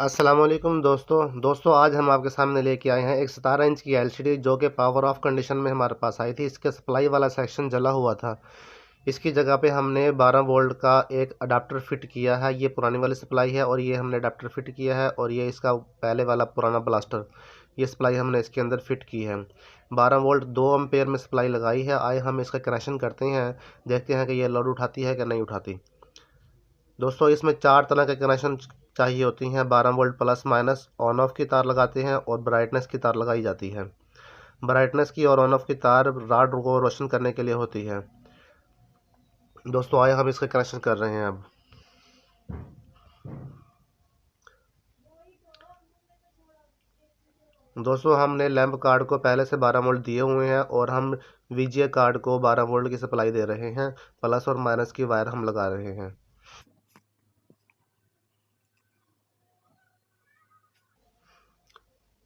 अस्सलाम वालेकुम दोस्तों आज हम आपके सामने लेके आए हैं एक 17 इंच की एलसीडी जो कि पावर ऑफ कंडीशन में हमारे पास आई थी। इसके सप्लाई वाला सेक्शन जला हुआ था। इसकी जगह पे हमने 12 वोल्ट का एक अडाप्टर फिट किया है। ये पुरानी वाली सप्लाई है और ये हमने अडाप्टर फिट किया है, और ये इसका पहले वाला पुराना ब्लास्टर, ये सप्लाई हमने इसके अंदर फिट की है। 12 वोल्ट 2 एम्पेयर में सप्लाई लगाई है। आए हम इसका कनेक्शन करते हैं, देखते हैं कि ये लोड उठाती है कि नहीं उठाती। दोस्तों इसमें 4 तरह के कनेक्शन चाहिए होती हैं। 12 volt plus minus, on off की तार लगाते हैं और ब्राइटनेस की तार लगाई जाती है। ब्राइटनेस की और ऑन ऑफ की तार रॉड को रोशन करने के लिए होती है। दोस्तों आए हम इसका कनेक्शन कर रहे हैं अब। दोस्तों हमने लैंप कार्ड को पहले से 12 वोल्ट दिए हुए हैं और हम वीजीए कार्ड को 12 वोल्ट की सप्लाई दे रहे हैं। प्लस और माइनस की वायर हम लगा रहे हैं।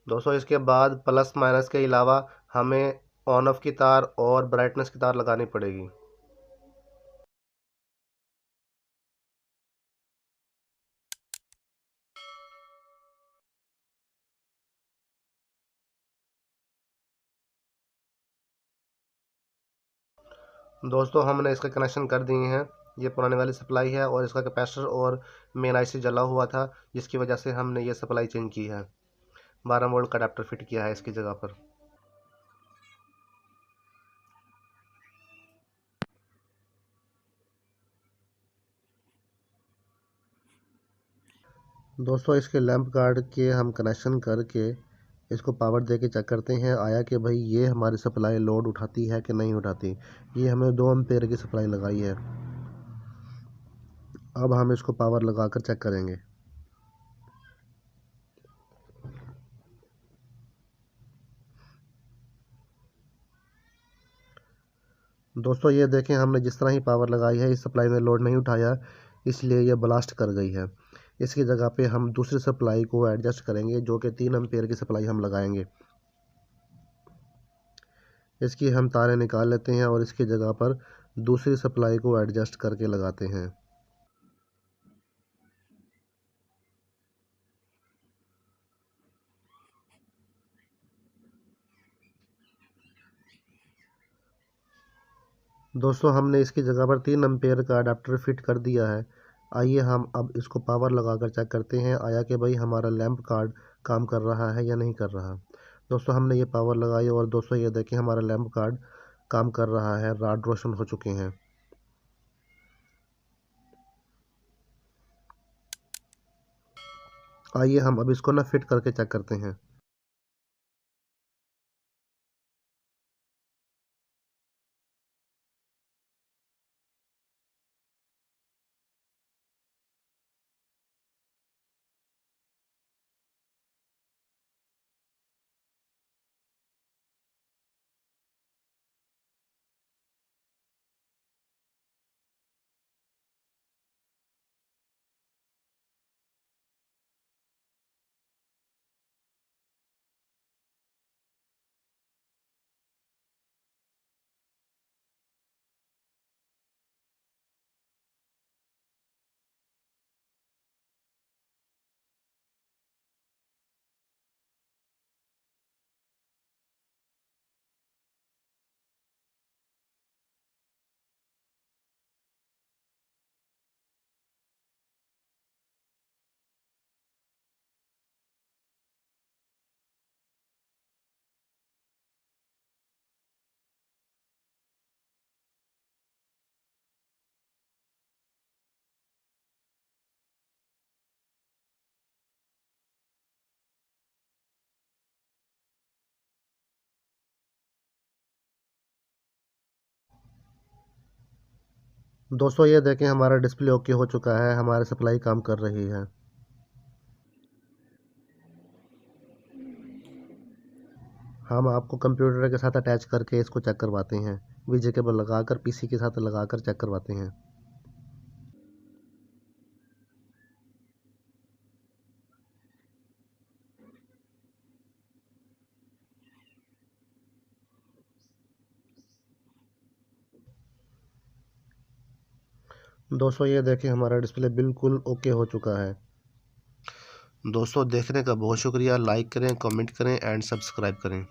दोस्तों इसके बाद प्लस माइनस के अलावा हमें ऑन ऑफ की तार और ब्राइटनेस की तार लगानी पड़ेगी। दोस्तों हमने इसका कनेक्शन कर दिए हैं। ये पुराने वाली सप्लाई है और इसका कैपेसिटर और मेन आईसी जला हुआ था, जिसकी वजह से हमने ये सप्लाई चेंज की है। 12 वोल्ट का अडाप्टर फिट किया है इसकी जगह पर। दोस्तों इसके लैंप कार्ड के हम कनेक्शन करके इसको पावर दे के चेक करते हैं आया कि भाई ये हमारी सप्लाई लोड उठाती है कि नहीं उठाती। ये हमें 2 एम्पेयर की सप्लाई लगाई है। अब हम इसको पावर लगाकर चेक करेंगे। दोस्तों ये देखें, हमने जिस तरह ही पावर लगाई है इस सप्लाई में लोड नहीं उठाया, इसलिए ये ब्लास्ट कर गई है। इसकी जगह पे हम दूसरी सप्लाई को एडजस्ट करेंगे, जो कि 3 एम्पेयर की सप्लाई हम लगाएंगे। इसकी हम तारें निकाल लेते हैं और इसकी जगह पर दूसरी सप्लाई को एडजस्ट करके लगाते हैं। दोस्तों हमने इसकी जगह पर 3 एम्पेयर का अडाप्टर फिट कर दिया है। आइए हम अब इसको पावर लगाकर चेक करते हैं आया कि भाई हमारा लैंप कार्ड काम कर रहा है या नहीं कर रहा। दोस्तों हमने ये पावर लगाई और दोस्तों ये देखें, हमारा लैंप कार्ड काम कर रहा है, रॉड रोशन हो चुके हैं। आइए हम अब इसको ना फिट करके चेक करते हैं। दोस्तों ये देखें, हमारा डिस्प्ले ओके हो चुका है, हमारी सप्लाई काम कर रही है। हम आपको कंप्यूटर के साथ अटैच करके इसको चेक करवाते हैं। वीजे केबल लगाकर पीसी के साथ लगाकर चेक करवाते हैं। दोस्तों ये देखें, हमारा डिस्प्ले बिल्कुल ओके हो चुका है। दोस्तों देखने का बहुत शुक्रिया। लाइक करें, कमेंट करें एंड सब्सक्राइब करें।